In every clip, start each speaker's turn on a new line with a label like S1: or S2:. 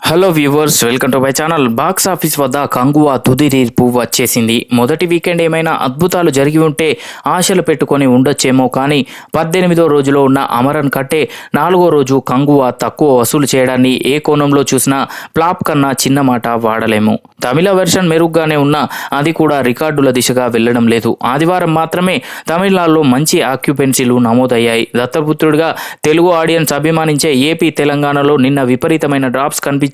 S1: Hello viewers, welcome to my channel. Box office వద్ద కంగువా తుది తీర్పు వచ్చేసింది. మొదటి వీకెండ్ ఏమైనా అద్భుతాలు జరిగి ఉంటే ఆశలు పెట్టుకొని ఉండొచ్చేమో, కానీ 18వ రోజులో ఉన్న అమరన్ కట్టే 4వ రోజు కంగువా తక్కువ వసూలు చేయడాన్ని ఏ కోణంలో చూసినా ఫ్లాప్ కన్నా చిన్న మాట వాడలేము. తమిళ వెర్షన్ మెరుగ్గానే ఉన్నా అది కూడా రికార్డుల దిశగా వెళ్లడం లేదు. ఆదివారం మాత్రమే తమిళనాడులో మంచి ఆక్యుపెన్సీలు నమోదయ్యాయి. దత్తపుత్రుడిగా తెలుగు ఆడియన్స్ అభిమానించే ఏపీ, తెలంగాణలో నిన్న విపరీతమైన డ్రాప్స్ కనిపించాయి.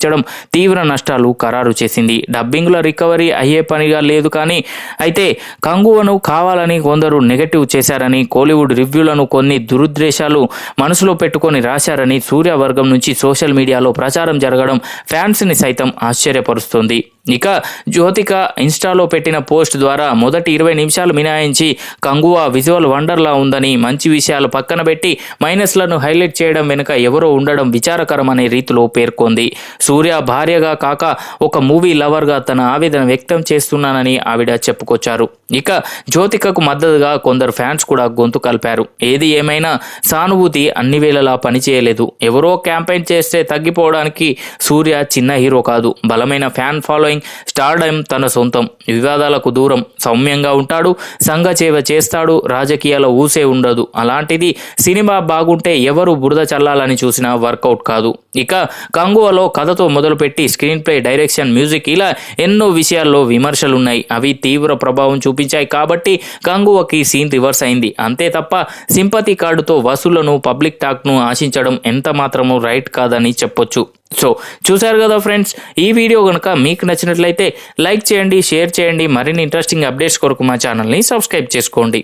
S1: తీవ్ర నష్టాలు ఖరారు చేసింది. డబ్బింగ్ల రికవరీ అయ్యే పనిగా లేదు. కానీ అయితే కంగువను కావాలని కొందరు నెగటివ్ చేశారని, కోలీవుడ్ రివ్యూలను కొన్ని దురుద్దేశాలు మనసులో పెట్టుకొని రాశారని సూర్య వర్గం నుంచి సోషల్ మీడియాలో ప్రచారం జరగడం ఫ్యాన్స్ని సైతం ఆశ్చర్యపరుస్తోంది. ఇక జ్యోతిక ఇన్స్టాలో పెట్టిన పోస్ట్ ద్వారా మొదటి 20 నిమిషాలు మినహాయించి కంగువా విజువల్ వండర్లా ఉందని, మంచి విషయాలు పక్కన పెట్టి మైనస్లను హైలైట్ చేయడం వెనుక ఎవరో ఉండడం విచారకరం అనే రీతిలో పేర్కొంది. సూర్య భార్యగా కాక ఒక మూవీ లవర్గా తన ఆవేదన వ్యక్తం చేస్తున్నానని ఆవిడ చెప్పుకొచ్చారు. ఇక జ్యోతికకు మద్దతుగా కొందరు ఫ్యాన్స్ కూడా గొంతు కలిపారు. ఏది ఏమైనా సానుభూతి అన్ని వేళలా పనిచేయలేదు. ఎవరో క్యాంపెయిన్ చేస్తే తగ్గిపోవడానికి సూర్య చిన్న హీరో కాదు. బలమైన ఫ్యాన్ ఫాలోయింగ్, స్టార్డమ్ తన సొంతం. వివాదాలకు దూరం, సౌమ్యంగా ఉంటాడు, సంఘసేవ చేస్తాడు, రాజకీయాల ఊసే ఉండదు. అలాంటిది సినిమా బాగుంటే ఎవరు బురద చల్లాలని చూసినా వర్కౌట్ కాదు. ఇక కంగువలో కథతో మొదలుపెట్టి స్క్రీన్ ప్లే, డైరెక్షన్, మ్యూజిక్ ఇలా ఎన్నో విషయాల్లో విమర్శలున్నాయి. అవి తీవ్ర ప్రభావం చూపించాయి. కాబట్టి కంగువకి సీన్ రివర్స్ అయింది. అంతే తప్ప సింపతి కార్డుతో వసూళ్లను, పబ్లిక్ టాక్ను ఆశించడం ఎంత మాత్రమూ రైట్ కాదని చెప్పొచ్చు. సో చూశారు కదా ఫ్రెండ్స్, ఈ వీడియో కనుక మీకు నచ్చినట్లయితే లైక్ చేయండి, షేర్ చేయండి. మరిన్ని ఇంట్రెస్టింగ్ అప్డేట్స్ కొరకు మా ఛానల్ని సబ్స్క్రైబ్ చేసుకోండి.